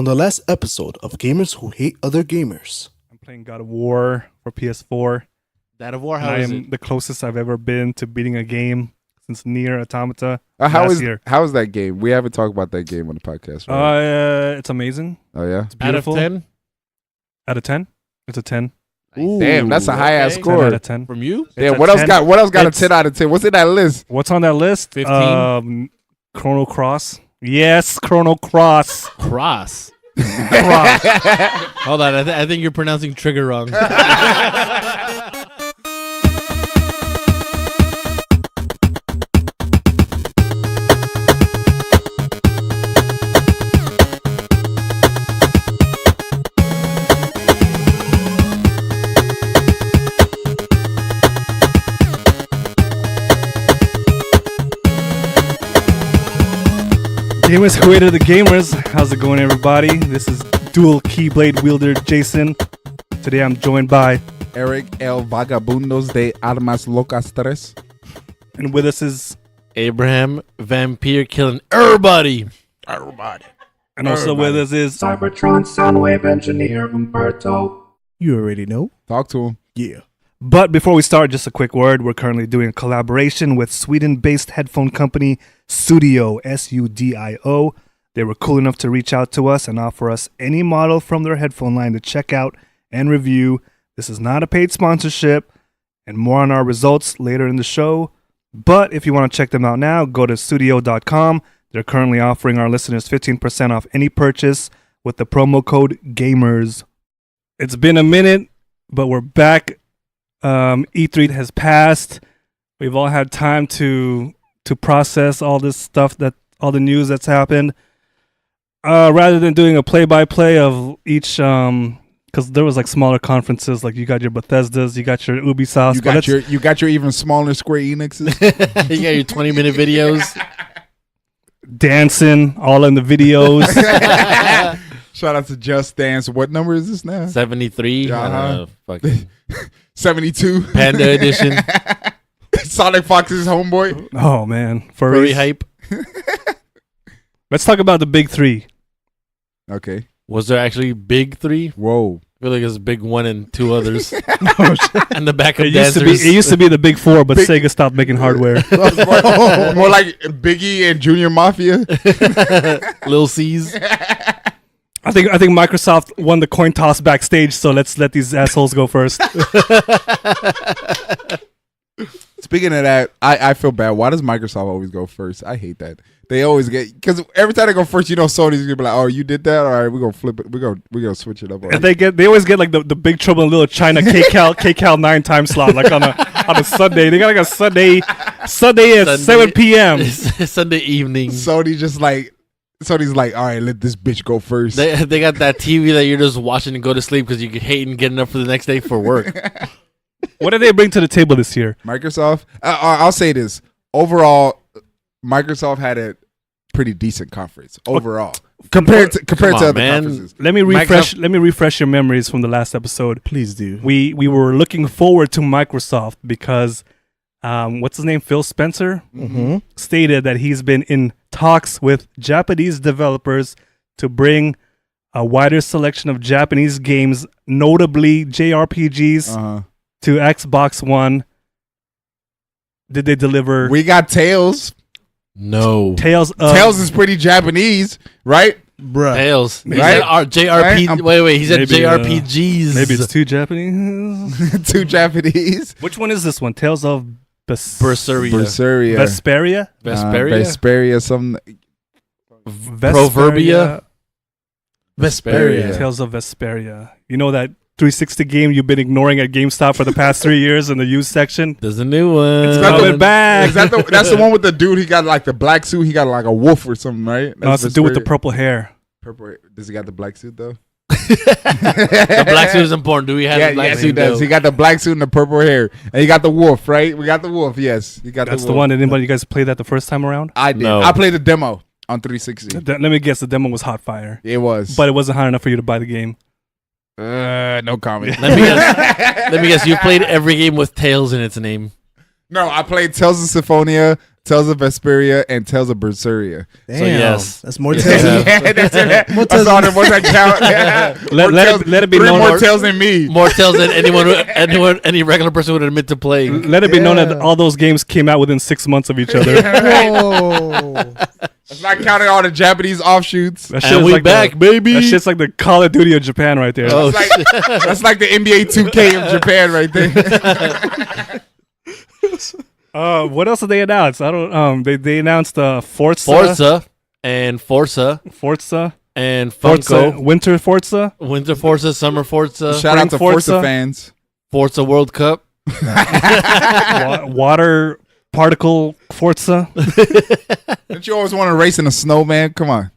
On the last episode of Gamers Who Hate Other Gamers. I'm playing God of War for PS4. God of War, how I is am it? the closest I've ever been to beating a game since Nier Automata How last is year. that game? We haven't talked about that game on the podcast, right? It's amazing. Oh yeah. It's beautiful. Out of 10? Out of 10? It's a 10. Damn, that's a high ass 10 score. out of 10. From you? Damn, a what else 10. got a It's- 10 out of 10? What's in that list? What's on that list? 15? Chrono Cross. Yes, Chrono Cross. Cross. Cross. Hold on, I think you're pronouncing trigger wrong. Gamers who hated the gamers. How's it going, everybody? This is dual keyblade wielder Jason. Today I'm joined by, Eric El Vagabundos de Armas Locas Tres. and with us is, Abraham Vampire killing everybody. and also with us is, Cybertron Soundwave Engineer Umberto. You already know? Talk to him. Yeah. But before we start, just a quick word. We're currently doing a collaboration with Sweden-based headphone company Sudio, S-U-D-I-O. They were cool enough to reach out to us and offer us any model from their headphone line to check out and review. This is not a paid sponsorship, and more on our results later in the show. But if you want to check them out now, go to studio.com. They're currently offering our listeners 15% off any purchase with the promo code GAMERS. It's been a minute, but we're back. E3 has passed. We've all had time to process all this stuff, that all the news that's happened. Rather than doing a play-by-play of each, because there was like smaller conferences, like you got your Bethesdas, you got your Ubisoft. You got your even smaller Square Enixes. You got your 20-minute videos. dancing all in the videos. Shout out to Just Dance. What number is this now? 73. Uh-huh. Fucking 72. Panda Edition. Sonic Fox's homeboy. Oh man, Furry furries. hype. Let's talk about the big three. Okay. Was there actually big three? Whoa. I feel like it's big one and two others. Oh, shit. And the backup It dancers. used to be the big four, but Big- Sega stopped making hardware. More like Biggie and Junior Mafia. Lil C's. I think Microsoft won the coin toss backstage, so let's let these assholes go first. Speaking of that, I feel bad. Why does Microsoft always go first? I hate that. They always get, because every time they go first, Sony's gonna be like, "Oh, you did that? All right, we're gonna flip it. We're gonna switch it up." And they always get like the Big Trouble in Little China KCal 9 time slot, like on a Sunday. They got like a Sunday at Sunday. 7 p.m. Sunday evening. Sony's like, "All right, let this bitch go first." They got that TV that you're just watching and go to sleep because you hate and getting up for the next day for work. What did they bring to the table this year? Microsoft. I'll say this. Overall, Microsoft had a pretty decent conference overall compared to Come on, other man. conferences. Let me refresh your memories from the last episode. Please do. We were looking forward to Microsoft because what's his name? Phil Spencer Mm-hmm. stated that he's been in talks with Japanese developers to bring a wider selection of Japanese games, notably JRPGs, to Xbox One. Did they deliver? We got Tails. No. Tales of Tails is pretty Japanese, right? Bruh. Tails. He Right? said JRP. Right? Wait. He said Maybe, JRPGs. maybe it's too Japanese. Two Japanese. Which one is this one? Tales of Berseria. Berseria. Vesperia? Vesperia. Vesperia. Some. Proverbia? Vesperia. Tales of Vesperia. You know that 360 game you've been ignoring at GameStop for the past 3 years in the used section? There's a new one. It's not coming the- back. Is that that's the one with the dude? He got like the black suit. He got like a wolf or something, right? No, it's to do with the Vesperia. purple hair. Purple. Does he got the black suit though? The black suit is important. Do we have the black yes, suit? he does. though? He got the black suit and the purple hair, and he got the wolf, right? We got the wolf. Yes, he got That's the the wolf. one. Did anybody you guys play that the first time around? I did. No. I played the demo on 360. Let me guess, the demo was hot fire. It was, But it wasn't hot enough for you to buy the game. no comment. Let me guess. You played every game with Tails in its name. No, I played Tales of Symphonia, Tales of Vesperia, and Tales of Berseria. Damn, So, yes. that's more Yes. Tales. Yeah, that's it. That's all the ones I count. More Tales- let it be three known. more Tales than me. More Tales than any regular person would admit to playing. Let it be known that Yeah. all those games came out within 6 months of each other. Whoa. That's not counting all the Japanese offshoots. That shit And is we like back, baby. That shit's like the Call of Duty of Japan right there. Oh, That's like, that's like the NBA 2K of Japan right there. What else did they announce? I don't. They announced Forza, Forza and Forza Forza, and Forza, Funko. Winter Forza, Winter Forza, Summer Forza, Shout out to Forza. Forza fans. Forza World Cup. water particle Forza. Don't you always want to race in the snow, man? Come on.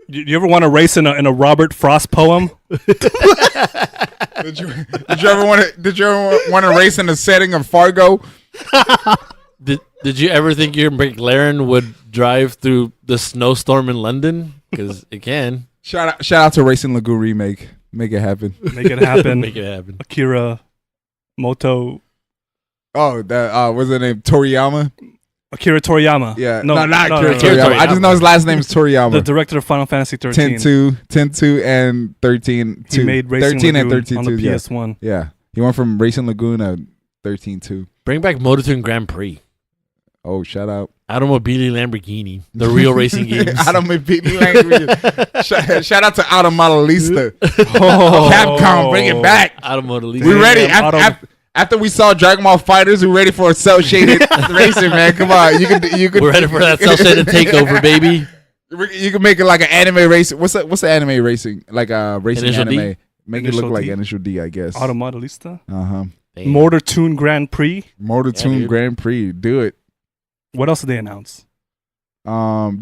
You ever want to race in a Robert Frost poem? Did you ever want to race in the setting of Fargo? Did you ever think your McLaren would drive through the snowstorm in London? Because it can. Shout out to Racing Lagoon remake. Make it happen. Make it happen. Make it happen. Akira Moto. Oh, that what's his name? Toriyama. Akira Toriyama. Yeah, No, not no, Akira no, no. Toriyama. Toriyama. I just know his last name is Toriyama. The director of Final Fantasy 13. 10-2, and 13. He made Racing 13 and Lagoon 13 on the yeah. PS1. Yeah, he went from Racing Lagoon to 13-2. Bring back Motorsport Grand Prix. Oh, shout out. Automobili Lamborghini. The real racing games. Automobili language. Shout out to Automodelista. Oh. Capcom, bring it back. Automobilista. We ready. Damn, After we saw Dragon Ball Fighters, we're ready for a cell shaded racing, man. Come on, you can. We're ready for that cel-shaded takeover, baby. You can make it like an anime racing. What's the anime racing? Like a racing Initial anime. D? Make it Initial look like D? Initial D, I guess. Automodelista. Uh-huh. Motor Tune Grand Prix. Motor Yeah, Tune dude. Grand Prix. Do it. What else did they announce? They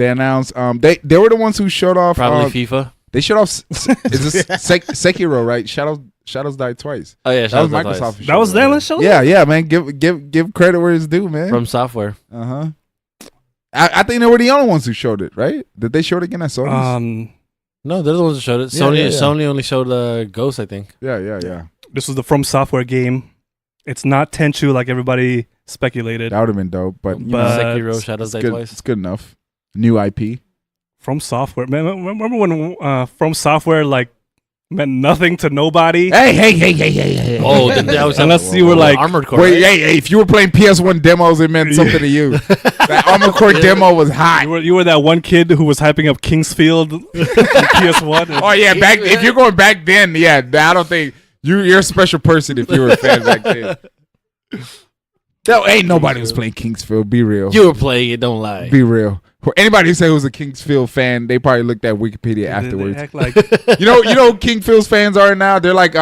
announced they were the ones who showed off Probably FIFA. they showed off is this Sekiro, right? Shadows died twice. Oh, yeah. That was Shadows Die Microsoft. Twice. That was them that showed? Yeah, man. Give credit where it's due, man. From software. Uh-huh. I think they were the only ones who showed it, right? Did they show it again at Sony's? No, they're the ones that showed it. Yeah, Sony yeah. Sony only showed Ghost, I think. Yeah. This was the From Software game. It's not Tenchu like everybody speculated. That would have been dope, but you know, But Sekiro, Shadows Die it's good. Twice. It's good enough. New IP. From Software. Man, remember when From Software like meant nothing to nobody? Hey. Oh, that was Unless you were like, Armored Core. Wait, right? hey, if you were playing PS1 demos, it meant something to you. That Armored Core demo was hot. you were that one kid who was hyping up Kingsfield on PS1. Oh yeah, if you're going back then, yeah, I don't think you're a special person if you were a fan back then. No, ain't nobody was playing Kingsfield. Be real. You were playing it, don't lie. Be real. For anybody who said who was a Kingsfield fan, they probably looked at Wikipedia They afterwards. act like You know who Kingfield's fans are now? They're like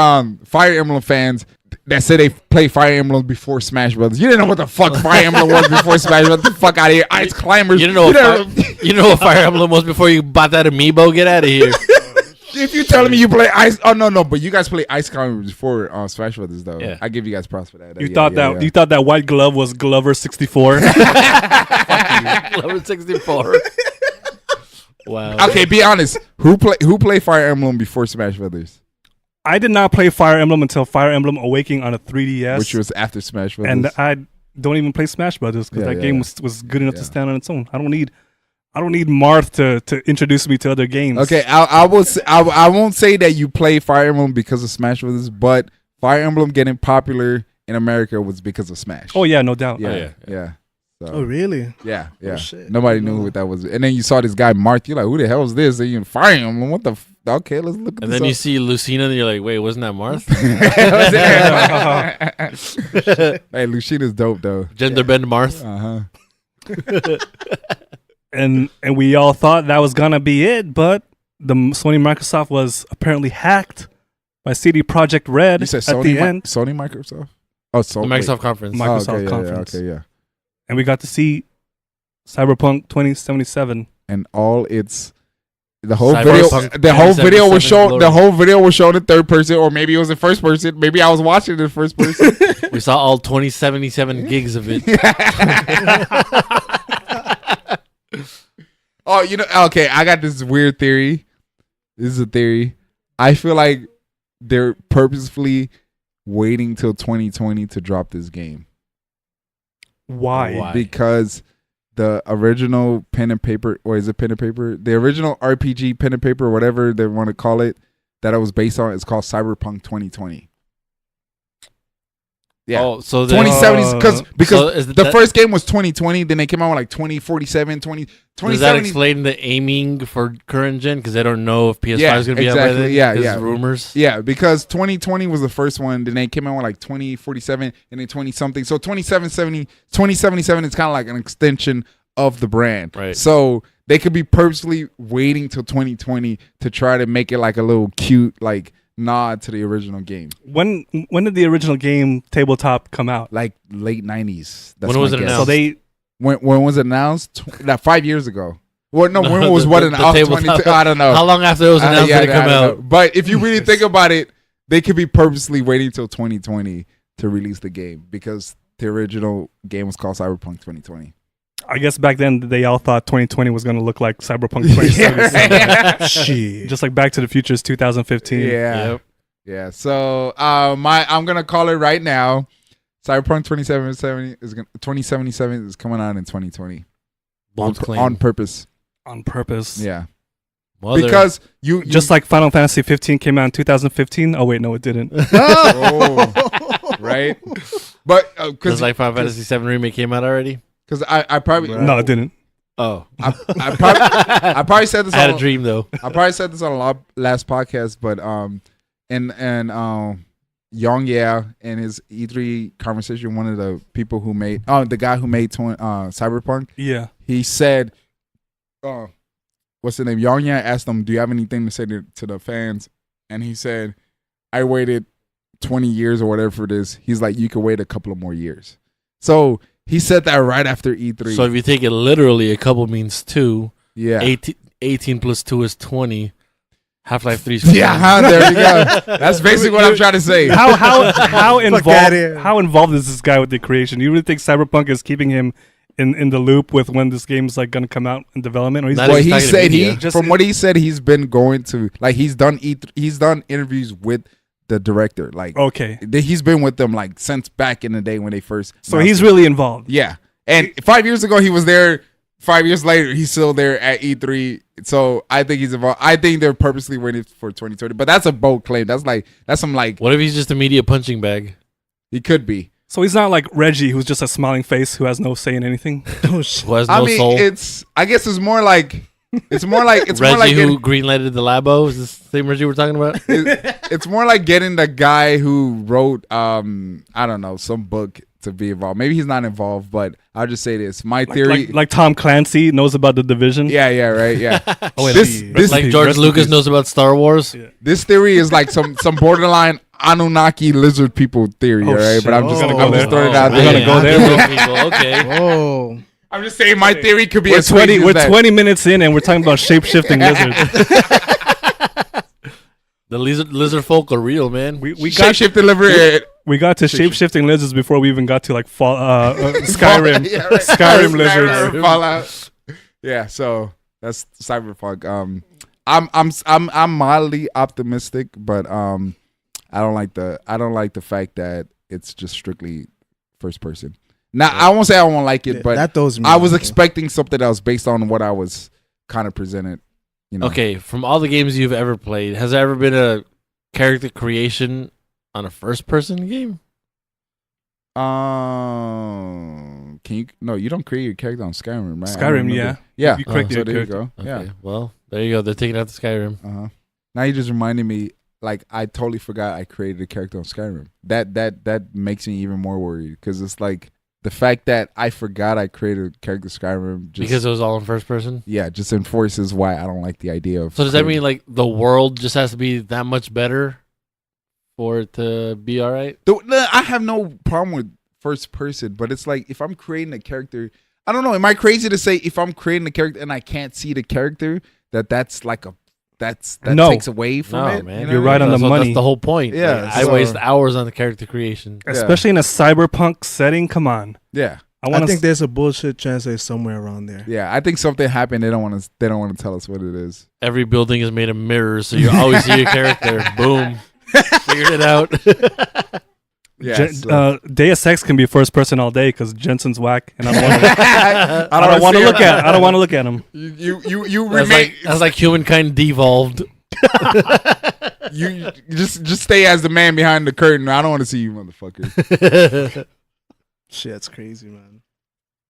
Fire Emblem fans that say they play Fire Emblem before Smash Brothers. You didn't know what the fuck Fire Emblem was before Smash Brothers. Get the fuck out of here. Ice Climbers. You didn't know what Fire Emblem was before you bought that amiibo? Get out of here. If you're telling me you play Ice, oh no, but you guys play Ice Climbers before Smash Brothers though. Yeah. I give you guys props for that. you thought that white glove was Glover 64. Level 64. Wow. Okay, be honest. Who play Fire Emblem before Smash Brothers? I did not play Fire Emblem until Fire Emblem Awakening on a 3DS. Which was after Smash Brothers. and I don't even play Smash Brothers because Yeah, that yeah, game yeah. was good enough to stand on its own. I don't need Marth to introduce me to other games. Okay, I won't say that you play Fire Emblem because of Smash Brothers, but Fire Emblem getting popular in America was because of Smash. Oh yeah, no doubt. Yeah. So, Oh, really? yeah. shit. Nobody knew what that was. And then you saw this guy Marth. You're like, who the hell is this? And you Fire Emblem. What the? Okay, let's look at And this then you up. see Lucina and you're like, wait, wasn't that Marth? Hey, Lucina's dope though. Gender bend Marth. And we all thought that was gonna be it, but the Sony Microsoft was apparently hacked by CD Projekt Red You said at Sony, the end, Sony Microsoft. Oh, The Sony. Microsoft conference. Microsoft conference. Yeah. and we got to see Cyberpunk 2077. And all its the whole Cyberpunk video, the whole video was 2077 shown. glory. The whole video was shown in third person, or maybe it was in first person. Maybe I was watching it in first person. We saw all 2077 gigs of it. Oh, okay. I got this weird theory. This is a theory. I feel like they're purposefully waiting till 2020 to drop this game Why? Why? because the original pen and paper, or is it pen and paper? The original RPG pen and paper, whatever they want to call it, that it was based on, is called Cyberpunk 2020. Yeah. Oh, so 2070s, because so is the that- first game was 2020, then they came out with like 2047, 20, Does that 2070. explain the aiming for current gen? Because they don't know if PS5 Yeah, is going to be out by exactly. then. Yeah, 'cause yeah. rumors. Yeah, because 2020 was the first one, then they came out with like 2047 and then 20 something. So 2077 is kind of like an extension of the brand. Right. So they could be purposely waiting till 2020 to try to make it like a little cute like nod to the original game. When did the original game tabletop come out? Like late 90s. When was it announced? So they When was it announced? Like 5 years ago. Well, no, No, when was the- what the announced? tabletop- 22? I don't know. How long after it was announced did it come I don't out? know. But if you really think about it, they could be purposely waiting till 2020 to release the game because the original game was called Cyberpunk 2020. I guess back then they all thought 2020 was going to look like Cyberpunk 2077. Shit. Just like Back to the Future's 2015. Yeah. Yep. Yeah. So I'm gonna call it right now. Cyberpunk 2077 is coming out in 2020. Bold claim. On purpose. On purpose. Yeah. Well, Because you Just like Final Fantasy 15 came out in 2015. Oh wait, no, it didn't. oh, right. But because because like Final Fantasy 7 Remake came out already. I probably No, it didn't. Oh, I probably said this I had on a dream though. I probably said this on a last podcast, but Young in his E3 conversation, one of the people who made the guy who made Cyberpunk, Yeah. he said, what's the name? Young asked him, "Do you have anything to say to the fans?" And he said, "I waited 20 years or whatever for this." He's like, "You could wait a couple of more years." So he said that right after E3. So if you take it literally, a couple means 2. yeah. 18 plus 2 is 20. Half-Life 3 is Yeah, there you go. That's basically what I'm trying to say. How outta involved here. how involved is this guy with the creation? You really think Cyberpunk is keeping him in the loop with when this game's like gonna come out in development? Or he's Not Well, he's he talking to said media. Just from what he said, he's been going to like he's done interviews with the director. Like okay. he's been with them like since back in the day when they first. So announced he's it. really involved. Yeah. And 5 years ago he was there. 5 years later he's still there at E3. So I think he's involved. I think they're purposely waiting for 2020. But that's a bold claim. That's some like What if he's just a media punching bag? he could be. So he's not like Reggie, who's just a smiling face who has no say in anything. Oh, shit. Who has no I mean, soul? I guess it's more like Reggie more like who greenlighted the Labo? Is this the same Reggie we're talking about? it's more like getting the guy who wrote I don't know, some book to be involved. Maybe he's not involved, but I'll just say this. My theory Like Tom Clancy knows about the Division. yeah, right, yeah. Oh, wait, this rest this Like in George peace. Lucas knows about Star Wars? Yeah. this theory is like some borderline Anunnaki lizard people theory, Oh, all right? But I'm just shit. I'm just throwing it out We're there. gonna go there, Those people, okay. Oh. I'm just saying my theory could be We're as crazy 20 as that. 20 minutes in and we're talking about shape-shifting lizards. The lizard folk are real, man. We got Shape-shift delivery. we got to shape-shifting lizards before we even got to like Skyrim. Yeah, right. Skyrim lizards. Skyrim, Fallout. Yeah, so that's Cyberpunk. I'm mildly optimistic, but I don't like the fact that it's just strictly first person. Now I won't say I won't like it, Yeah, but that throws me I was off, though. expecting something that was based on what I was kind of presented. You know. Okay, from all the games you've ever played, has there ever been a character creation on a first-person game? Can you? No, you don't create your character on Skyrim, right? I don't Skyrim, remember. yeah. Yeah. You create So your there you character. go. Okay, Yeah. well, there you go. They're taking out the Skyrim. Now you just reminded me. Like I totally forgot I created a character on Skyrim. That makes me even more worried because it's like the fact that I forgot I created a character Skyrim just Because it was all in first person? just enforces why I don't like the idea of. So does that mean creating- like the world just has to be that much better for it to be all right? No, I have no problem with first person, but it's like if I'm creating a character, I don't know. Am I crazy to say if I'm creating a character and I can't see the character that's like that No. takes away from No, it? man. You know You're what I right mean? on the That's money. the whole point. Yeah, Like, I so- waste hours on the character creation. Especially in a cyberpunk setting. Come on. Yeah, I think there's a bullshit translate somewhere around there. yeah. I think something happened. They don't want to tell us what it is. Every building is made of mirrors, so you always see your character. Boom. Figured it out. Yeah. So. Deus Ex can be first person all day because Jensen's whack, and I don't want to. I don't want to look at. I don't want to look at him. You that's like humankind devolved. You just stay as the man behind the curtain. I don't want to see you, motherfucker. Shit, that's crazy, man.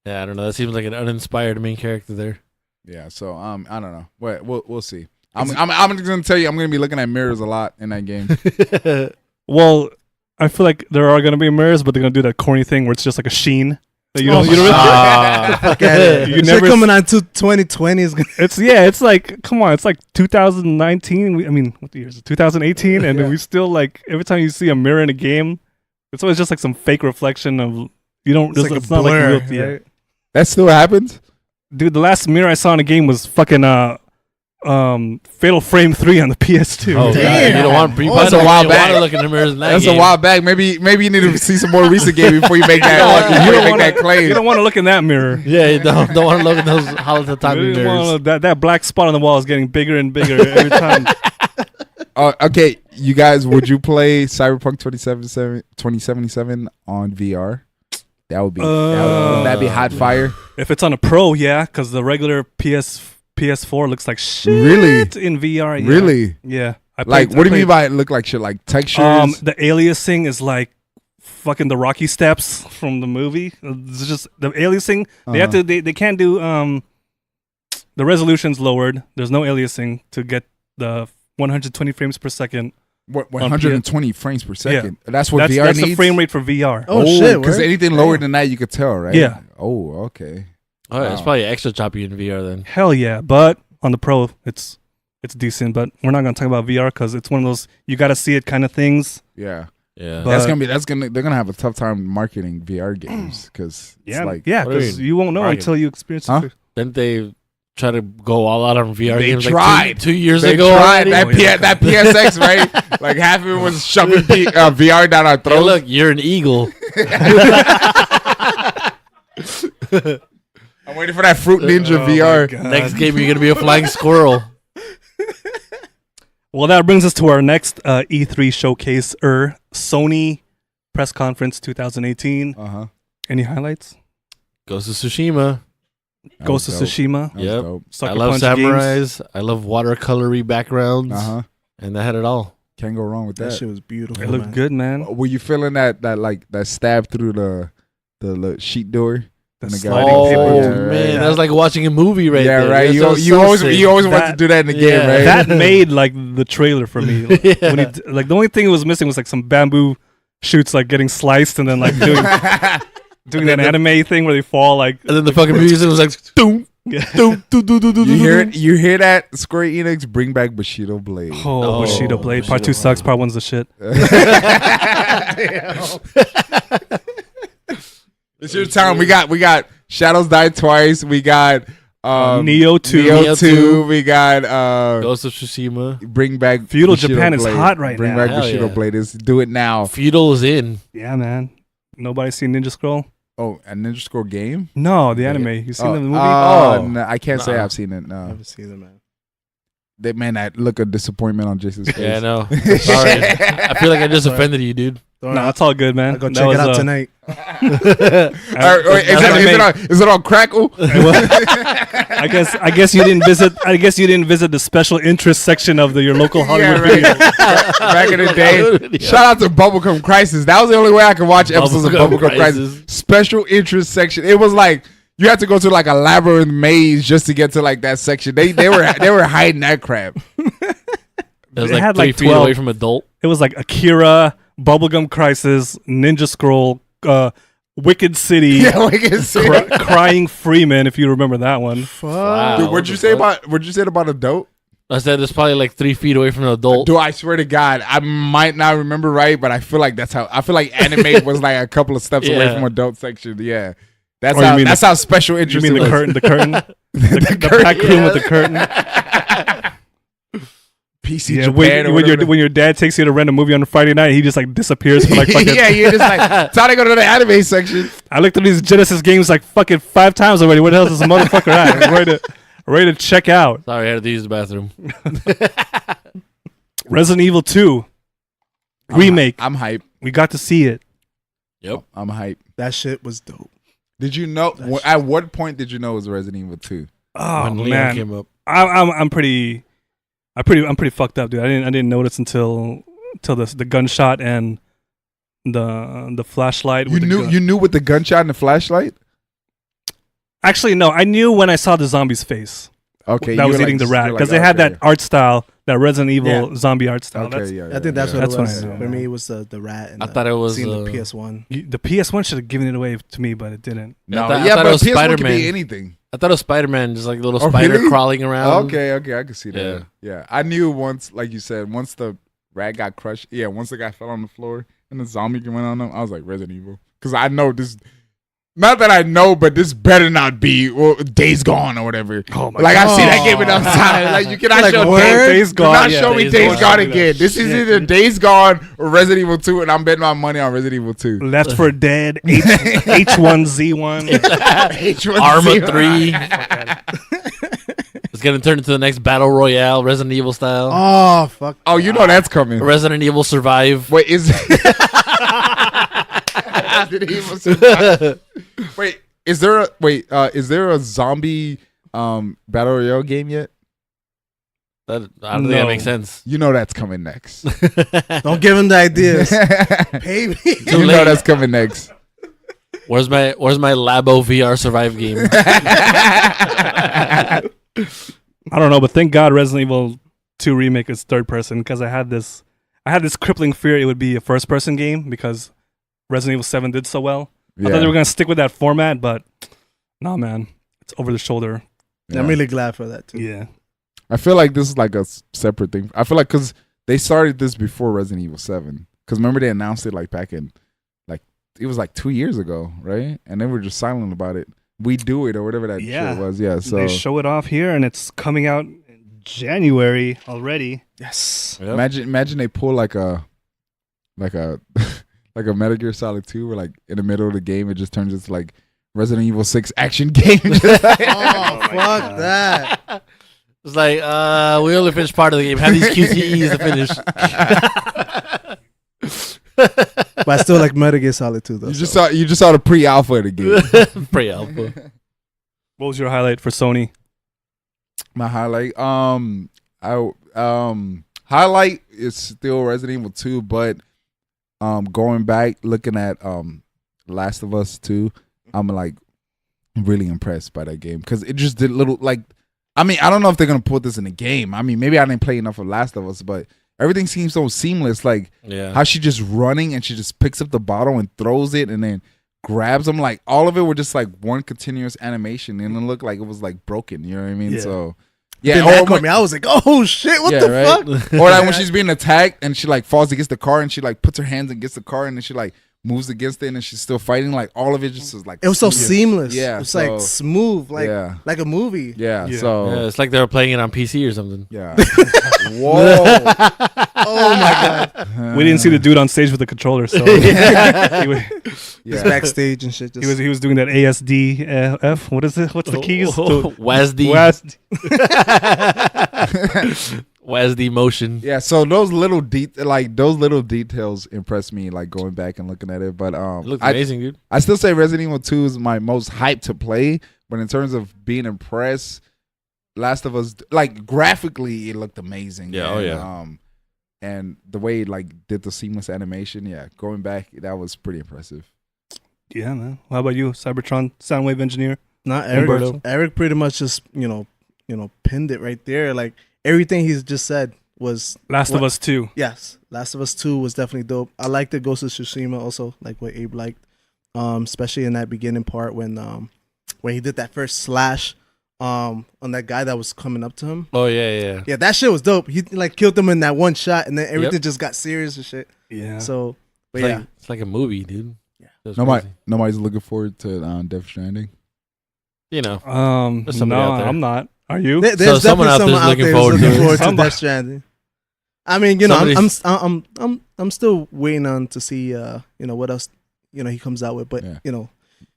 Yeah, I don't know. That seems like an uninspired main character there. Yeah. So I don't know. We'll see. I'm just gonna tell you, I'm gonna be looking at mirrors a lot in that game. Well, I feel like there are gonna be mirrors, but they're gonna do that corny thing where it's just like a sheen. That you You never coming on to 2020 is gonna. It's like, come on, it's like 2019. What year is it? 2018, and we still like every time you see a mirror in a game, it's always just like some fake reflection of you don't. It's like it's a not blur, like real. right? That still happens. Dude, the last mirror I saw in a game was fucking Fatal Frame 3 on the PS2. Oh, Damn. God. You don't want That's a while back. to look in the mirrors in that That's game. a while back. Maybe you need to see some more recent game before you make that. You don't that claim. You don't want to look in that mirror. Yeah, you don't want to look at those holotype You don't mirrors. wanna- that black spot on the wall is getting bigger and bigger every time. Okay, you guys, would you play Cyberpunk 2077 on VR? That would be would that be hot fire? If it's on a Pro, yeah, because the regular PS4 looks like shit Really? in VR. Yeah. Really? Yeah. What do you mean by it look like shit? Like textures? The aliasing is like fucking the Rocky Steps from the movie. It's just the aliasing. They have to. They can't do. The resolution's lowered. There's no aliasing to get the 120 frames per second. What 120 frames per second? That's what That's VR needs. the frame rate for VR. Oh, shit! Because word? anything lower than that, you could tell, right? Yeah. Oh, okay. Oh, yeah, it's probably extra choppy in VR then. Hell yeah! But on the Pro, it's decent. But we're not gonna talk about VR because it's one of those you gotta see it kind of things. Yeah. Yeah. But- They're gonna have a tough time marketing VR games because Yeah, it's like yeah, What do you because mean? you won't know Market. until you experience Huh? it. Didn't they try to go all out on VR They games tried. like 2 years they ago tried already? that PSX, right? Like half of it was shoving VR down our Hey, throats. look, you're an eagle. I'm waiting for that Fruit Ninja Oh VR. my God. Next game, you're going to be a flying squirrel. Well, that brings us to our next E3 showcase, Sony press conference 2018. Uh-huh. Any highlights? Ghost of Tsushima. Ghost of Tsushima. Yep. Sucker I love Punch games. samurais. I love watercolory backgrounds. Uh-huh. And that had it all. Can't go wrong with That that. shit was beautiful. It looked man. good, man. Were you feeling that stab through the sheet door? The and the sliding guy- Oh, paper. Yeah, right. man. That was like watching a movie right Yeah, there. right. That's You always sick. want That- to do that in the yeah. game, right? That made like the trailer for me. Like, Yeah. when like the only thing it was missing was like some bamboo shoots like getting sliced and then like doing that anime thing where they fall like. And then the fucking music was like, doom, Yeah. doom, doom, doom, doom, doom, You hear that? Square Enix bring back Bushido Blade. Oh, Bushido Blade. Part 2 sucks. Part 1's the shit. It's your time. We got Shadows Die Twice. We got Neo 2. Neo 2. We got Ghost of Tsushima. bring back Feudal Bushido Japan is Blade. hot right bring now. back Hell Bushido yeah. Blade. Do it now. Feudal is in. Yeah, man. Nobody seen Ninja Scroll? Oh, a Ninja Scroll game? No, the anime. You seen the movie? No, I can't say Nuh-uh. I've seen it. I No, haven't seen it, man. that look of disappointment on Jason's face. Yeah, I know. Sorry. I feel like I just offended you, dude. No, it's all good, man. I'll go That check was, it out tonight. Is it on Crackle? I guess you didn't visit. I guess you didn't visit the special interest section of your local Hollywood right. video. Back in the day. Yeah. Shout out to Bubblegum Crisis. That was the only way I could watch episodes of Bubblegum Bubblegum Crisis. Crisis. Special interest section. It was like you had to go to like a labyrinth maze just to get to like that section. They were hiding that crap. It was It like had 3 like feet 12. away from adult. It was like Akira, Bubblegum Crisis, Ninja Scroll, Wicked City, Yeah, we can see. Crying Freeman. If you remember that one. Wow. Dude, what'd you say about adult? I said it's probably like 3 feet away from an adult. Dude, I swear to God, I might not remember right, but I feel like anime was like a couple of steps away Yeah. from adult section. Yeah. That's Or you how mean that's how special You interest mean it the was. curtain? The curtain? the curtain, back room with the yeah. curtain. PC Yeah, Japan or whatever. when your dad takes you to rent a movie on a Friday night, he just like disappears for like fucking. Yeah, you're just like time to go to the anime section. I looked at these Genesis games like fucking 5 times already. Where the hell is this motherfucker at? I'm ready to check out. Sorry, I had to use the bathroom. Resident Evil 2 remake. I'm hype. We got to see it. Yep. I'm hyped. That shit was dope. Did you know? At what point did you know it was Resident Evil 2? Oh When Leon man, came up. I'm pretty fucked up, dude. I didn't notice until the gunshot and the flashlight. You knew with the gunshot and the flashlight. Actually, no. I knew when I saw the zombie's face. Okay, that you was were eating the like- rat you're because like, they had okay. that art style, that Resident Evil zombie art style. Okay, That's, yeah, I think that's yeah. what That's it what was. I know. For me, it was the rat. And I thought it was seeing the PS1. the PS1 should have given it away to me, but it didn't. No, I thought yeah, it but was PS1 could Spider-Man. be anything. I thought it was Spider-Man, just like a little Oh, spider really? crawling around. Okay, I can see that. Yeah, I knew once, like you said, once the rat got crushed. Yeah, once the guy fell on the floor and the zombie went on him, I was like Resident Evil, because I know this. Not that I know, but this better not be Days Gone or whatever. Oh my Like god! I've seen that game enough time. Like you cannot Like, show word? Days Do Gone. not Yeah, show me Days Days Gone. Gone again. This is either Days Gone or Resident Evil 2, and I'm betting my money on Resident Evil 2. Left 4 Dead, H1Z1. H1Z1. Arma 3. It's gonna turn into the next battle royale, Resident Evil style. Oh fuck! Oh, you know that's coming. Resident Evil Survive. Wait, is Resident Evil Survive. Wait, is there a zombie battle royale game yet? I don't think that makes sense. You know that's coming next. Don't give him the ideas. Pay me. You know that's coming next. Where's my Labo VR Survive game? I don't know, but thank God Resident Evil 2 Remake is third person, because I had this crippling fear it would be a first person game because Resident Evil 7 did so well. I thought they were gonna stick with that format, but nah, man, it's over the shoulder. I'm really glad for that too. Yeah, I feel like this is like a separate thing. I feel like because they started this before Resident Evil 7. Because remember they announced it like back in, like it was like 2 years ago, right? And they were just silent about it. We do it or whatever that shit was. Yeah. So they show it off here, and it's coming out in January already. Yes. Yep. imagine they pull like a like a Metal Gear Solid 2 where like in the middle of the game it just turns into like Resident Evil 6 action game. Oh, fuck that. It's like, we only finished part of the game. Have these QTEs to finish. But I still like Metal Gear Solid 2 though. You just saw the pre-alpha of the game. Pretty alpha. What was your highlight for Sony? My highlight, highlight is still Resident Evil 2, but going back looking at Last of Us 2, I'm like really impressed by that game because it just did little like. I mean, I don't know if they're gonna put this in the game. I mean, maybe I didn't play enough of Last of Us, but everything seems so seamless. Like how she just running and she just picks up the bottle and throws it and then grabs them. Like all of it were just like one continuous animation, and it looked like it was like broken. You know what I mean? Yeah. So Yeah, I was like, oh shit, what the fuck? Or like when she's being attacked and she like falls against the car and she like puts her hands against the car and then she like moves against it and she's still fighting. Like all of it just was like It was so seamless. Yeah, It's so- like smooth, like Yeah. like a movie. Yeah, Yeah. so Yeah, it's like they were playing it on PC or something. yeah. Whoa. Oh my god. We didn't see the dude on stage with the controller, so He's Yeah. backstage and shit. Just, he was doing that ASDF. What is it? What's the keys? WASD. WASD motion. Yeah, so those little details impress me, like going back and looking at it. But It looks amazing, dude. I still say Resident Evil 2 is my most hyped to play, but in terms of being impressed, Last of Us, like graphically, it looked amazing. Yeah, and, oh yeah. And the way it like did the seamless animation, yeah, going back, that was pretty impressive. Yeah, man. How about you, Cybertron Soundwave engineer? not Umberto. Eric. Eric pretty much just pinned it right there. Like everything he's just said was Last of Us 2. Yes, Last of Us 2 was definitely dope. I liked the Ghost of Tsushima also, like what Abe liked, especially in that beginning part when he did that first slash on that guy that was coming up to him. Oh yeah. Yeah, that shit was dope. He like killed him in that one shot, and then everything just got serious and shit. Yeah. So, but It's yeah, like, it's like a movie, dude. Yeah. That's Nobody's looking forward to Death Stranding. You know. No, There's somebody out there. I'm not. Are you? there's someone definitely out someone there's out there looking who's forward looking to it. forward to Death Stranding. I mean, I'm still waiting on to see what else he comes out with, but Yeah.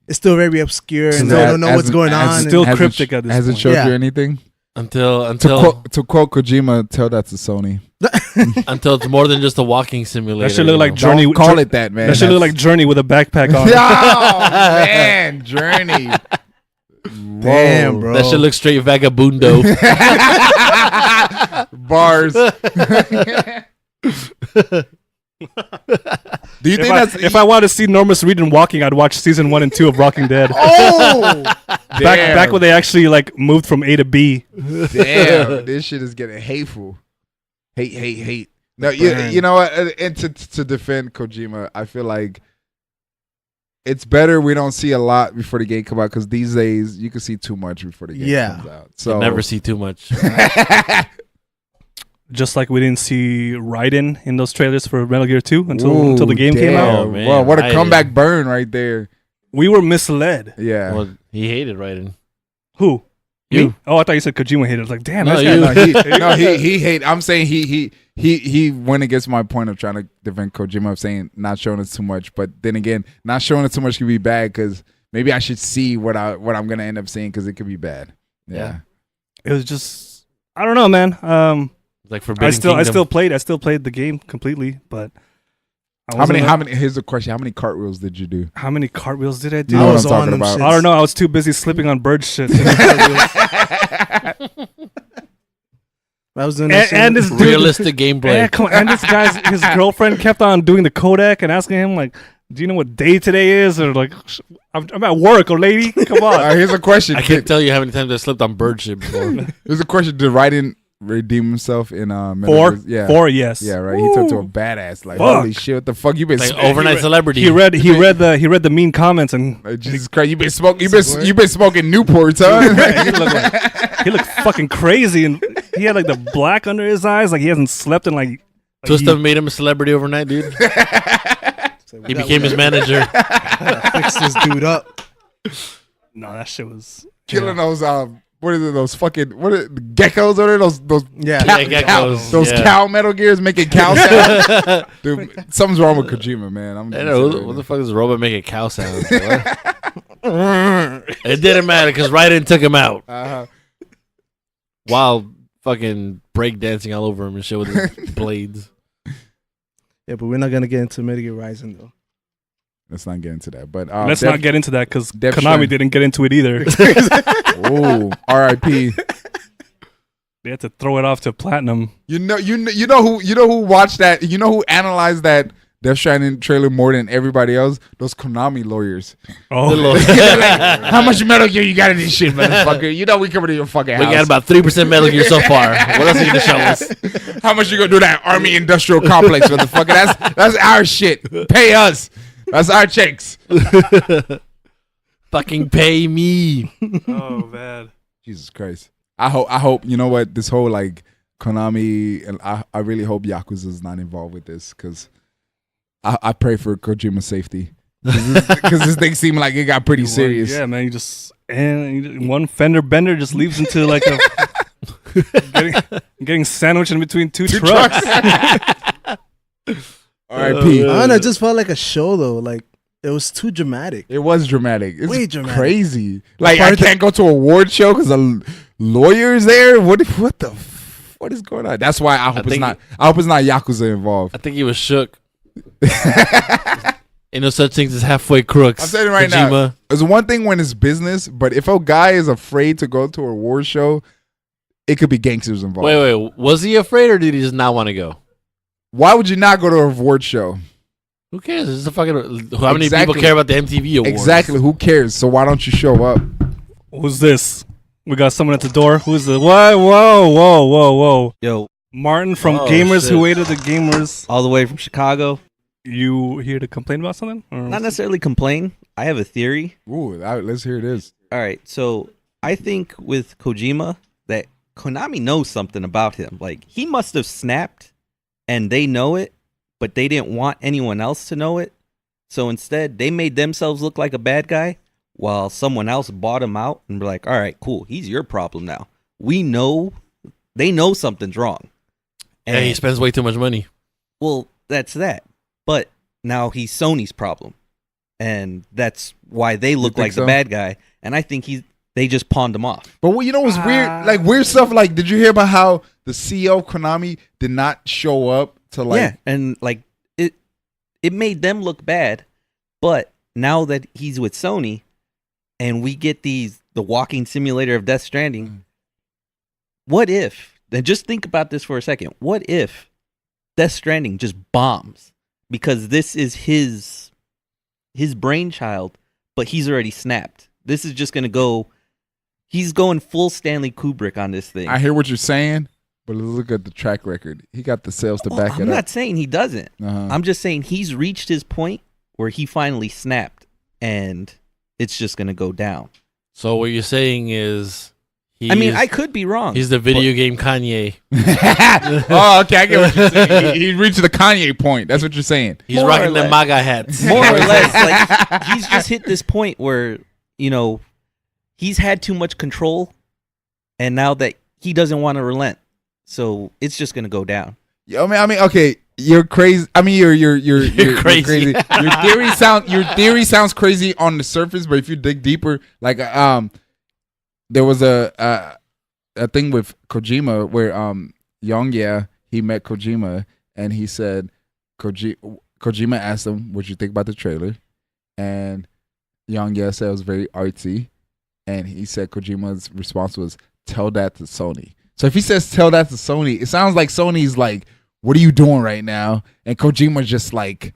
It's still very obscure and So I don't know what's going on. It's still Hasn't cryptic at this Hasn't point. showed Yeah. you anything? until To quote Kojima, tell that to Sony. until it's more than just a walking simulator. That should look you like know? Journey. Don't call it that, man. That should look like Journey with a backpack on. Oh man, Journey. Damn, bro. That should look straight vagabundo. Bars. Do you think that's If I wanted to see Normus Reedon walking, I'd watch season 1 and 2 of Walking Dead. Oh, back when they actually like moved from A to B. damn, this shit is getting hateful. Hate. No, you know what? And to defend Kojima, I feel like it's better we don't see a lot before the game come out, because these days you can see too much before the game comes out. So Never see too much. Just like we didn't see Raiden in those trailers for Metal Gear 2 until the game came out. Oh, man, Well, what a Raiden. comeback burn right there. We were misled. Yeah. Well, he hated Raiden. Who? You. Me? Oh, I thought you said Kojima hated. I was like, damn, No, that's you. he hate. I'm saying he went against my point of trying to defend Kojima of saying not showing us too much, but then again, not showing us too much could be bad, because maybe I should see what I'm gonna end up seeing, because it could be bad. Yeah. It was just, I don't know, man. It's like Forbidden I still Kingdom. played the game completely, but How many? Here's the question: how many cartwheels did you do? How many cartwheels did I do? You know I what was I'm on talking them about. shits. I don't know. I was too busy slipping on bird shit. I was doing and this dude, Realistic gameplay. yeah, come on. And this guy's his girlfriend kept on doing the Kodak and asking him like, "Do you know what day today is?" Or like, "I'm at work, oh lady, come on." Here's a question. I can't tell you how many times I slipped on bird shit before. Here's a question: did Raiden redeem himself in Metal Gear? Yeah. 4, yes. Yeah, right. He turned to a badass. Like, Fuck. holy shit, what the fuck you been Like smoking? overnight celebrity. He read the mean comments and Jesus Christ, you been smoking. You been smoking Newports, huh? he looked fucking crazy, and he had like the black under his eyes, like he hasn't slept in like. Twista made him a celebrity overnight, dude. He became his manager. Fix this dude up. No, that shit was Killing those what is it? Those fucking geckos over there? Those Yeah. Geckos. those Yeah. cow Metal Gears making cow sounds. Dude, something's wrong with Kojima, man. I'm I just know, saying. what the fuck is a robot making cow sounds? It didn't matter because Raiden took him out Uh-huh. while fucking breakdancing all over him and shit with his blades. Yeah, but we're not gonna get into Metal Gear Rising though. Let's not get into that. But Let's not get into that because Death Konami Stranding. didn't get into it either. Oh, R.I.P. They had to throw it off to platinum. You know who watched that? You know who analyzed that Death Stranding trailer more than everybody else? Those Konami lawyers. Oh, Like, how much Metal Gear you got in this shit, motherfucker? You know we coming to your fucking We house. got about 3% Metal Gear so far. What else are you gonna show us? How much you gonna do that Army Industrial Complex, motherfucker? That's our shit. Pay us. That's our checks. Fucking pay me. oh man. Jesus Christ. I hope you know what, this whole like Konami, and I really hope Yakuza is not involved with this, because I pray for Kojima's safety, because this thing seemed like it got pretty serious. Yeah, man. One fender bender just leaves into like a getting sandwiched in between two trucks. R.I.P. I don't know, it just felt like a show though. Like it was too dramatic. It was dramatic. It's Way dramatic. crazy. Like I can't go to a award show because a lawyer's there. What is going on? That's why I hope it's not Yakuza involved. I think he was shook. Ain't no such things as halfway crooks. I'm saying it right now. It's one thing when it's business, but if a guy is afraid to go to a award show, it could be gangsters involved. Wait. Was he afraid or did he just not want to go? Why would you not go to an award show? Who cares? This is a fucking. How many Exactly. people care about the MTV awards? Exactly. Who cares? So why don't you show up? Who's this? We got someone at the door. Who's the what? Whoa. Yo, Martin from Oh, Gamers shit. Who Hated the Gamers. all the way from Chicago. You here to complain about something? Or Not necessarily complain. I have a theory. Ooh, let's hear this. All right, so I think with Kojima that Konami knows something about him. Like he must have snapped, and they know it, but they didn't want anyone else to know it. So instead, they made themselves look like a bad guy, while someone else bought him out and be like, "All right, cool. He's your problem now. We know they know something's wrong." Yeah, he spends way too much money. Well, that's that. But now he's Sony's problem. And that's why they look think like so? the bad guy. And I think they just pawned them off. But what you know was weird, like weird stuff. Like, did you hear about how the CEO of Konami did not show up to like? Yeah, and like it made them look bad. But now that he's with Sony, and we get the walking simulator of Death Stranding, what if? And just think about this for a second. What if Death Stranding just bombs because this is his brainchild, but he's already snapped. This is just gonna go. He's going full Stanley Kubrick on this thing. I hear what you're saying, but look at the track record. He got the sales to back it up. I'm not saying he doesn't. Uh-huh. I'm just saying he's reached his point where he finally snapped, and it's just gonna go down. So what you're saying is, I could be wrong. He's the video game Kanye. Oh, okay, I get what you're saying. He reached the Kanye point. That's what you're saying. He's rocking the MAGA hats. More or less, like he's just hit this point where he's had too much control, and now that he doesn't want to relent, so it's just gonna go down. I mean, okay, you're crazy. I mean, you're crazy. Your theory sounds crazy on the surface, but if you dig deeper, like there was a thing with Kojima where Yongya, he met Kojima and he said Kojima asked him, "What you think about the trailer?" And Yongya said it was very artsy, and he said Kojima's response was, "Tell that to Sony." So if he says tell that to Sony, it sounds like Sony's like, "What are you doing right now?" And Kojima's just like,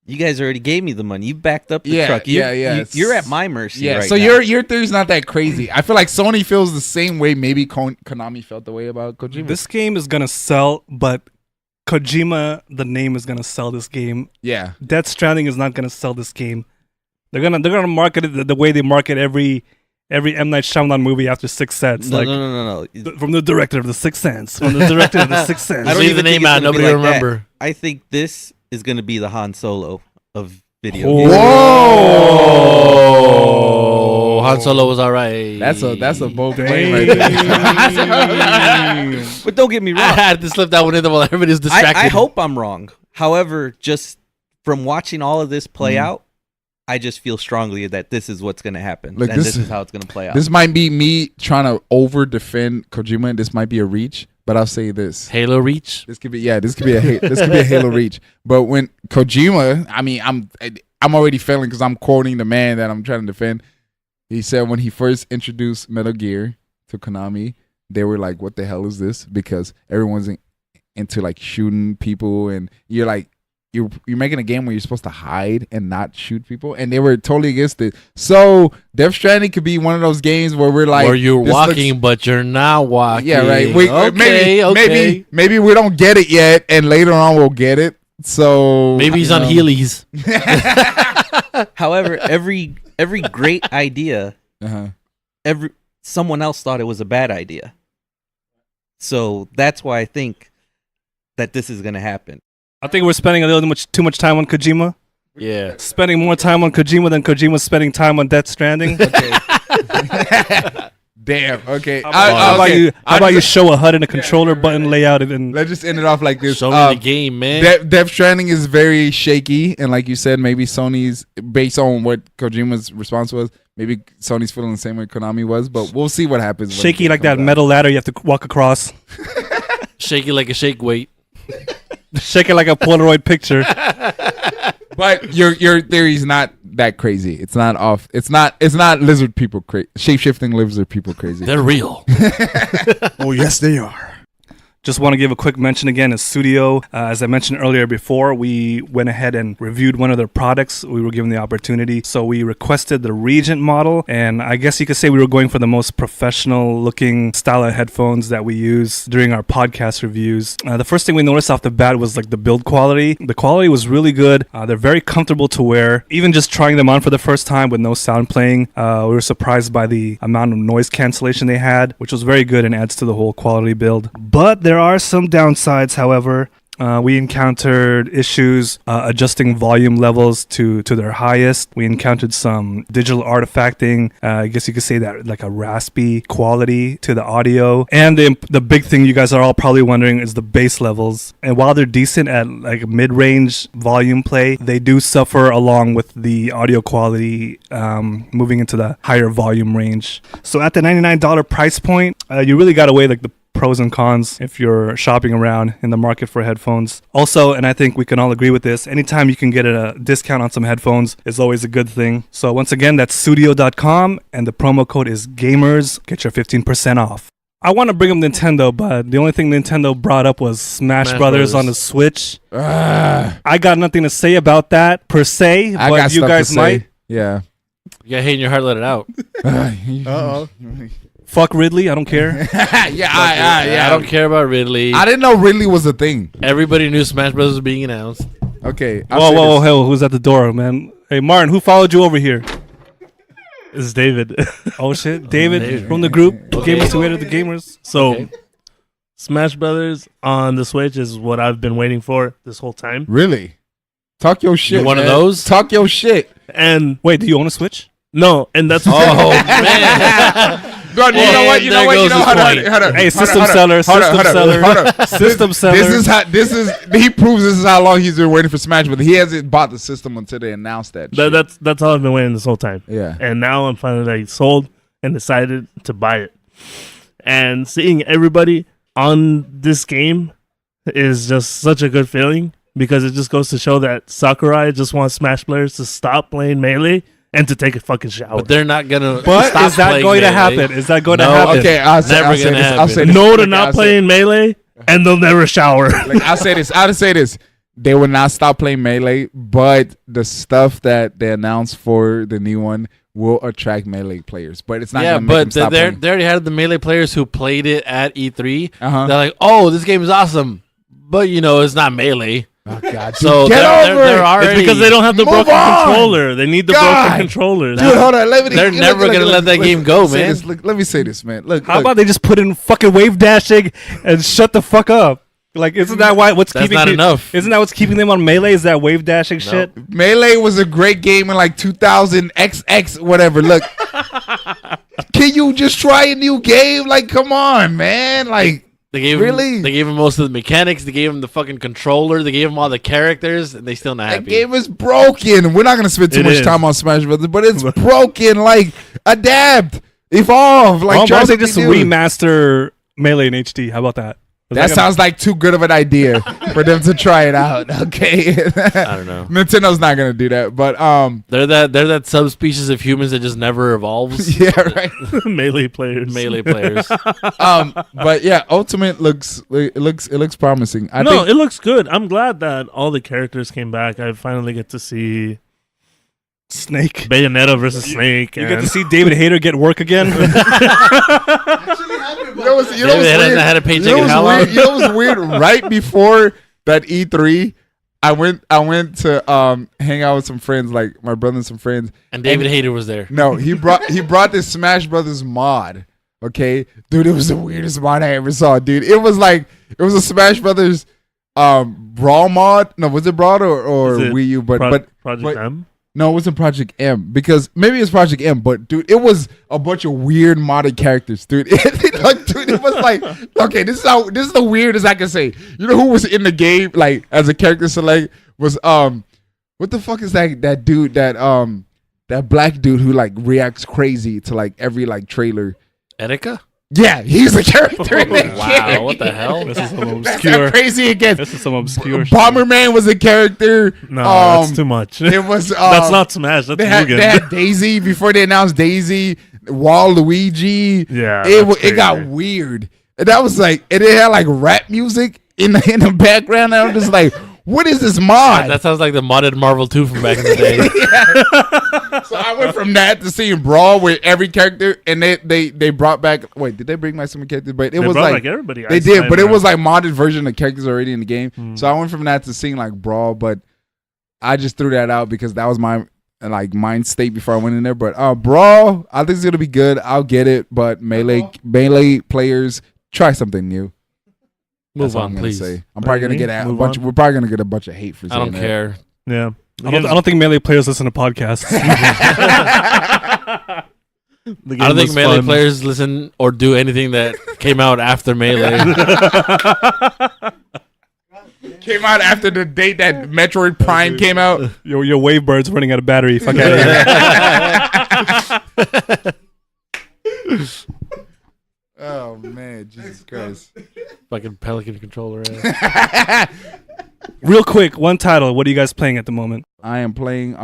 "You guys already gave me the money. You backed up the truck. You're at my mercy right so now." your theory's not that crazy. I feel like Sony feels the same way maybe Konami felt the way about Kojima. This game is gonna sell, but Kojima, the name, is gonna sell this game. Yeah. Death Stranding is not gonna sell this game. They're gonna market it the way they market every M. Night Shyamalan movie after Sixth Sense. No. From the director of the Sixth Sense. From the director of the Sixth Sense. I don't Leave even the name think it's out. gonna be Nobody will like that. remember. I think this is going to be the Han Solo of video Whoa. games. Oh, Han Solo was all right. That's a bold claim right there. But don't get me wrong. I had to slip that one in while everybody's distracted. I hope I'm wrong. However, just from watching all of this play out, I just feel strongly that this is what's going to happen. Look, and this is how it's going to play out. This might be me trying to over defend Kojima. This might be a reach, but I'll say this. Halo Reach. This could be a Halo reach. But when Kojima, I mean, I'm already failing because I'm quoting the man that I'm trying to defend. He said when he first introduced Metal Gear to Konami, they were like, "What the hell is this?" Because everyone's into like shooting people, and you're like, you're making a game where you're supposed to hide and not shoot people, and they were totally against it. So Death Stranding could be one of those games where we're like, where you're walking, but you're not walking. Yeah, right. Maybe we don't get it yet, and later on we'll get it. So maybe he's on Heelys. However, every great idea, someone else thought it was a bad idea. So that's why I think that this is going to happen. I think we're spending a little too much time on Kojima. Yeah. Spending more time on Kojima than Kojima's spending time on Death Stranding. Damn. Okay. How about you show a HUD and a controller button layout and let's just end it off like this. Show me the game, man. Death Stranding is very shaky, and like you said, maybe Sony's based on what Kojima's response was. Maybe Sony's feeling the same way Konami was, but we'll see what happens. Shaky like that metal ladder you have to walk across. Shaky like a shake weight. Shake it like a Polaroid picture. But your theory's not that crazy. It's not off. It's not lizard people crazy. Shape-shifting lizard people crazy. They're real. Oh yes, they are. Just want to give a quick mention again as Studio. As I mentioned earlier before, we went ahead and reviewed one of their products. We were given the opportunity. So we requested the Regent model. And I guess you could say we were going for the most professional looking style of headphones that we use during our podcast reviews. The first thing we noticed off the bat was like the build quality. The quality was really good. They're very comfortable to wear. Even just trying them on for the first time with no sound playing, we were surprised by the amount of noise cancellation they had, which was very good and adds to the whole quality build. But there are some downsides, however. We encountered issues adjusting volume levels to their highest. We encountered some digital artifacting. I guess you could say that like a raspy quality to the audio. And the big thing you guys are all probably wondering is the bass levels. And while they're decent at like mid-range volume play, they do suffer along with the audio quality moving into the higher volume range. So at the $99 price point, you really got to weigh like the pros and cons if you're shopping around in the market for headphones. Also, and I think we can all agree with this, anytime you can get a discount on some headphones is always a good thing. So once again, that's studio.com and the promo code is GAMERS. Get your 15% off. I want to bring up Nintendo, but the only thing Nintendo brought up was Smash Brothers on the Switch. I got nothing to say about that per se, I but got you stuff guys to say. might. Yeah. You got hate in your heart, let it out. Uh-oh. Fuck Ridley, I don't care. I don't care about Ridley. I didn't know Ridley was a thing. Everybody knew Smash Bros. Was being announced. Okay. Whoa, who's at the door, man? Hey, Martin, who followed you over here? This is David. Oh, shit. David from the group. Okay. Gamers who hated the gamers. So, Okay. Smash Brothers on the Switch is what I've been waiting for this whole time. Really? Talk your shit. You one of man. those? Talk your shit. And Wait, do you own a Switch? no, and that's Oh man. Bro, you know what? And there goes his point. Hold on. Hey, system Hold on. seller, Hold on. system seller, Hold on. system seller. He proves this is how long he's been waiting for Smash, but he hasn't bought the system until they announced that. shit. that's all I've been waiting this whole time. Yeah. And now I'm finally like sold and decided to buy it. And seeing everybody on this game is just such a good feeling because it just goes to show that Sakurai just wants Smash players to stop playing Melee and to take a fucking shower. But they're not gonna. But stop is that playing going to Melee. happen? Is that going to No, happen? Okay, I'll say Never this. gonna I'll say happen. this. No, they're Okay, not I'll say- playing Melee and they'll never shower. Like, I'll say this. They will not stop playing Melee, but the stuff that they announced for the new one will attract Melee players. But it's not Yeah, going to make them but stop they playing. already had the Melee players who played it at E3. Uh-huh. They're like, "Oh, this game is awesome," but it's not Melee. Oh, God. Dude, So get over they're it. already It's because they don't have the Move broken on. controller. They need the God. broken controllers. Dude, hold on. They're never gonna let that game go, man. Let me say this, man. Look, How about they just put in fucking wave dashing and shut the fuck up? Like, isn't that what's That's keeping not enough. Isn't that what's keeping them on Melee? Is that wave dashing shit? Melee was a great game in like 2000 XX whatever. Look, can you just try a new game? Like, come on, man. Like, They gave Really? They gave him most of the mechanics. They gave him the fucking controller. They gave him all the characters, and they still not that happy. game is broken. We're not gonna spend too It much is. time on Smash Brothers, but it's broken. Like, adapt, evolve. Like, Why try don't they something just new. remaster Melee in HD? How about that? That sounds like too good of an idea for them to try it out. Okay, I don't know. Nintendo not gonna do that, but They're that subspecies of humans that just never evolves. yeah, right. Melee players. Melee players. But yeah, Ultimate looks promising. I think It looks good. I'm glad that all the characters came back. I finally get to see Snake. Bayonetta versus Snake. You get to and see David Hayter get work again. you know what's David hasn't had a paycheck in how long? You know what's weird? Right before that E3, I went to hang out with some friends, like my brother and some friends. And David Hayter was there. No, he brought this Smash Brothers mod. Okay, dude, it was the weirdest mod I ever saw, dude. It was a Smash Brothers Brawl mod. No, was it Brawl or Is it Wii U? Project but- M. No, it wasn't Project M, because maybe it's Project M, but dude, it was a bunch of weird modded characters, dude. It was like, okay, this is the weirdest I can say. You know who was in the game, like, as a character select was what the fuck is that dude that black dude who like reacts crazy to like every like trailer? Erika? Yeah, he's a character in that Wow, game. what the hell? This is some That's obscure. not crazy again. This is some obscure. Bomberman was a character. No, that's too much. It was That's not Smash. That's They had Mugen. Daisy before they announced Daisy, Waluigi. Yeah, it that's got crazy. weird. And that was like, and it had like rap music in the background. And I'm just like, what is this mod? That sounds like the modded Marvel 2 from back in the day. So I went from that to seeing Brawl with every character, and they brought back. Wait, did they bring back some characters? But it They was brought like back everybody. they Ice did, but it Spider. was like modded version of characters already in the game. So I went from that to seeing like Brawl, but I just threw that out because that was my like mind state before I went in there. But Brawl, I think it's gonna be good. I'll get it, but melee players, try something new. Move all on, I'm gonna please. say. I'm probably gonna get a Move bunch. on. We're probably gonna get a bunch of hate for I saying don't care. Yeah. I don't think Melee players listen to podcasts. The game I don't think was Melee fun. players listen or do anything that came out after Melee. Came out after the date that Metroid Prime came out. your Wavebird's running out of battery. Fuck out of here. Oh man, Jesus Christ! Fucking Pelican controller. Real quick, one title. What are you guys playing at the moment? I am playing.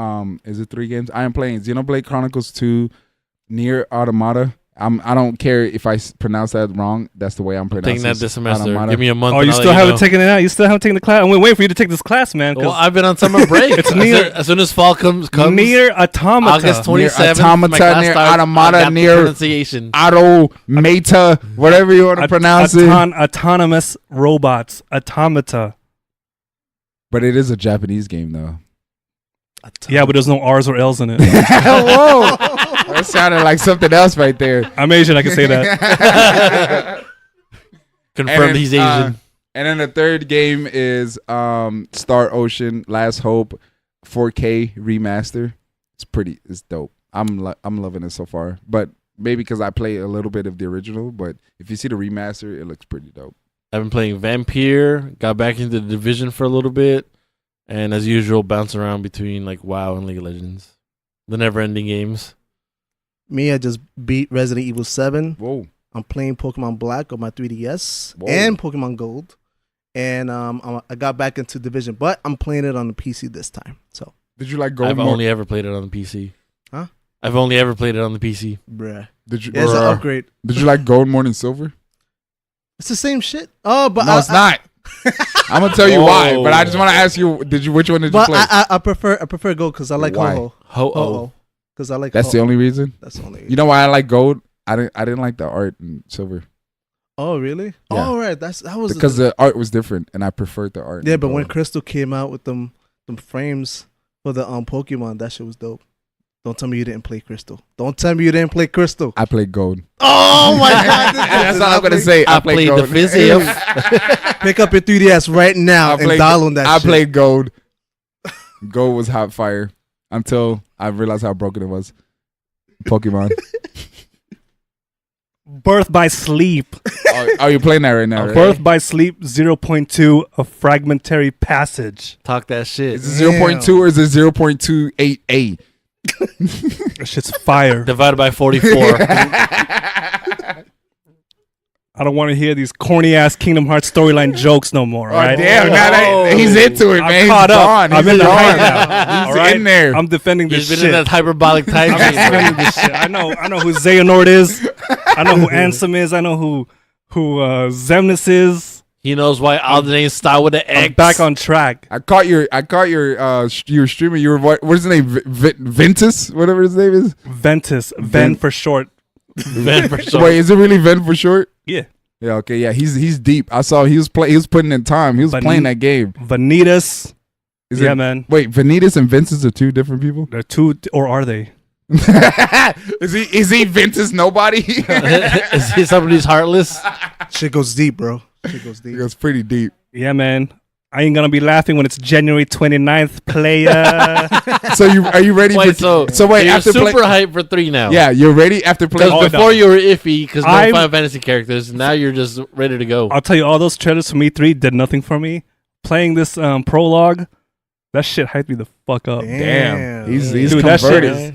Is it 3 games? I am playing Xenoblade Chronicles 2, Nier Automata. I don't care if I pronounce that wrong. That's the way I'm pronouncing. Taking that this semester. Automata. Give me a month. Oh, and you I'll still let haven't know. taken it out? You still haven't taken the class? I'm waiting for you to take this class, man. 'cause Well, I've been on summer break. It's As near- soon- as soon as fall comes Nier Automata. August Nier 27th. Automata, my class Nier starts. Automata, I got the Nier- pronunciation. Automata, whatever you want to pronounce it. Autonomous robots. Automata. But it is a Japanese game, though. Yeah, but there's no R's or L's in it. Whoa, that sounded like something else right there. I'm Asian. I can say that. Confirmed then, he's Asian. And then the third game is Star Ocean Last Hope 4K remaster. It's dope. I'm loving it so far. But maybe because I play a little bit of the original, but if you see the remaster, it looks pretty dope. I've been playing Vampire. Got back into the Division for a little bit. And as usual, bounce around between like WoW and League of Legends. The never-ending games. Me, I just beat Resident Evil 7. Whoa. I'm playing Pokemon Black on my 3DS Whoa. and Pokemon Gold. And I got back into Division, but I'm playing it on the PC this time. So, Did you like Gold I've more? only ever played it on the PC. Huh? I've only ever played it on the PC. bruh. Did you, Yeah, it's an upgrade. Did you like Gold more than Silver? It's the same shit. Oh, but No, it's not. I'm gonna tell you why, but I just want to ask you: which one did you But play? I prefer Gold because I like Why? Ho-Oh. Ho-Oh. Because I like That's the Ho-Oh. only reason. That's the only You know why I like Gold? I didn't like the art in Silver Oh, really? Yeah. Oh, right. That was because the art was different, and I preferred the art. Yeah, in but when Gold. Crystal came out with them frames for the Pokemon, that shit was dope. Don't tell me you didn't play Crystal. Don't tell me you didn't play Crystal. I played Gold. Oh my god! That's all I'm gonna say. I played the Gold. Fizzy. Pick up your 3DS right now and download that I shit. played Gold. Gold was hot fire until I realized how broken it was. Pokemon. Birth by Sleep. Oh, you playing that right now? Right? Birth by Sleep 0.2, a fragmentary passage. Talk that shit. Is it 0.2 or is it 0.28A? That shit's fire. Divided by 44. I don't want to hear these corny ass Kingdom Hearts storyline jokes no more. Oh, All right? damn. Now that he's into it, I'm man. caught He's up. gone. I'm He's in the gone. hype now. He's All right? in there. I'm defending this He's been in shit. that hyperbolic time. I'm defending this shit. I know who Xehanort is. I know who Ansem is. I know who Zemnis is. He knows why all the names start with an X. I'm back on track. I caught your streaming. You were what is his name? Ventus, whatever his name is. Ventus. Ven- Ven for short. Ven for sure. Wait, is it really Ven for short? Yeah. Yeah. Okay. Yeah. He's deep. I saw he was putting in time. He was playing that game. Vanitas. Is Yeah, it, man. Wait, Vanitas and Ventus are two different people. They're two, or are they? Is he Ventus nobody? Is he somebody's heartless? Shit goes deep, bro. Shit goes deep. It goes pretty deep. Yeah, man. I ain't gonna be laughing when it's January 29th, player. So are you ready Wait, for? so wait, you're after super play, hyped for 3 now. yeah, you're ready after Because playing. Oh, before no. you were iffy because no I'm- Final Fantasy characters. Now you're just ready to go. I'll tell you, all those trailers from E3 did nothing for me. Playing this prologue, that shit hyped me the fuck up. Damn, he's Dude, that shit converted. is-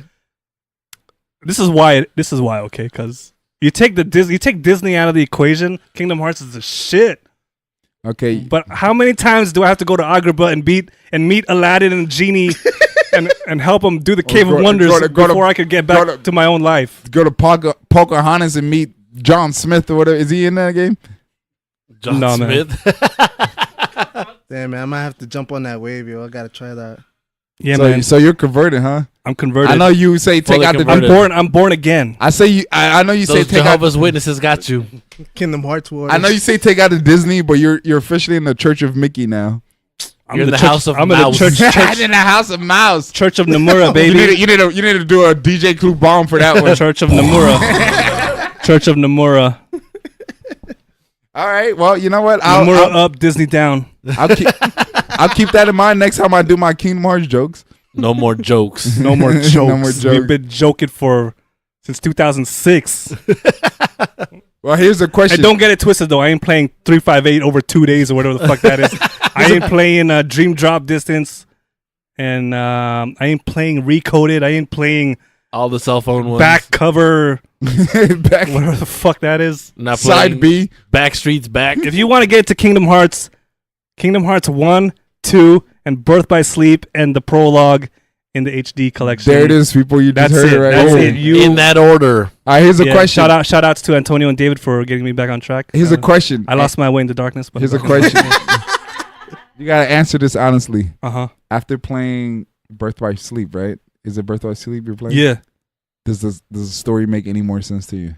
This is why, okay, because you take Disney out of the equation, Kingdom Hearts is the shit. Okay, But how many times do I have to go to Agrabah and meet Aladdin and Genie and help them do the Cave go- of Wonders go to- before I could get back to my own life? go to Pocahontas and meet John Smith or whatever. Is he in that game? John No, man. Smith. Damn, man, I might have to jump on that wave, yo. I gotta try that. Yeah, so, man. So you're converted, huh? I'm converted. I know you say take Fully out the. converted. I'm born again. I say you. I know you say Those take out. Jehovah's Witnesses got you. Kingdom Hearts Warriors. I know you say take out the Disney, but you're officially in the Church of Mickey now. I'm You're in the church, House of I'm Mouse. in the church in the House of Mouse. Church of Nomura, baby. You need to do a DJ Clue bomb for that one. Church of Nomura. Church of Nomura. All right. Well, you know what? Nomura up, Disney down. I'll keep that in mind next time I do my Kingdom Hearts jokes. No more jokes. No more jokes. No more jokes. We've been joking since 2006. Well, here's the question. And don't get it twisted though. I ain't playing 358 over 2 days or whatever the fuck that is. I ain't playing Dream Drop Distance, and I ain't playing Recoded. I ain't playing All the cell phone ones. Back Cover, Back whatever the fuck that is. Not playing side B. Backstreet's Back. If you want to get to Kingdom Hearts 1, 2, and Birth by Sleep, and the prologue in the HD collection. There it is, people. You just That's heard it. it right That's here. it. You, In that order. All right, here's a question. Shout outs to Antonio and David for getting me back on track. Here's a question. I lost my way in the darkness. But Here's a question. You gotta answer this honestly. Uh-huh. After playing Birth by Sleep, right? Is it Birth by Sleep you're playing? Yeah. Does the story make any more sense to you?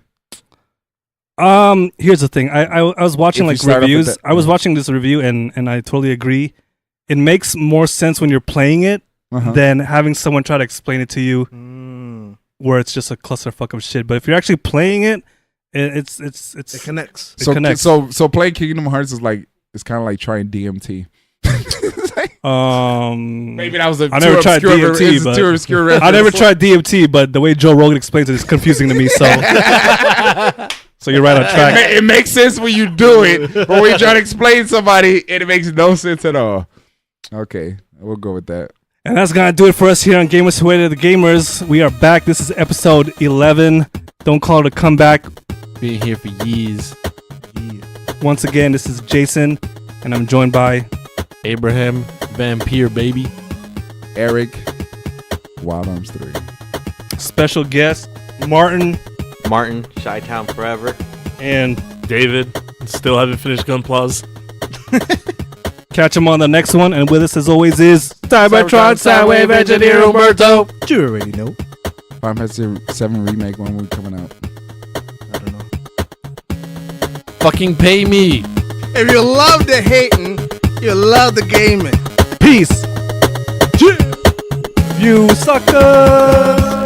Here's the thing. I was watching If you like start off with reviews. that- I was watching this review and I totally agree. It makes more sense when you're playing it Uh-huh. than having someone try to explain it to you where it's just a clusterfuck of shit. But if you're actually playing it, it connects. It connects. So playing Kingdom Hearts is like it's kind of like trying DMT. Maybe that was I never tried DMT, but too obscure reference. I never tried DMT, but the way Joe Rogan explains it is confusing to me. So, so you're right on track. It makes sense when you do it, but when you try to explain somebody, it makes no sense at all. Okay, we'll go with that. And that's gonna do it for us here on Gamers Who Hated the Gamers. We are back. This is episode 11. Don't call it a comeback. Being here for years. Once again, this is Jason, and I'm joined by Abraham Vampire Baby. Eric, Wild Arms 3. special guest Martin Chi-Town Forever. and David, still haven't finished Gunplas. catch him on the next one. And with us as always is Cybertron Soundwave Engineer Umberto. You already know. Final Fantasy 7 Remake, when will be coming out? I don't know. Fucking pay me. If you love the hating, you love the gaming. Peace. You suckers.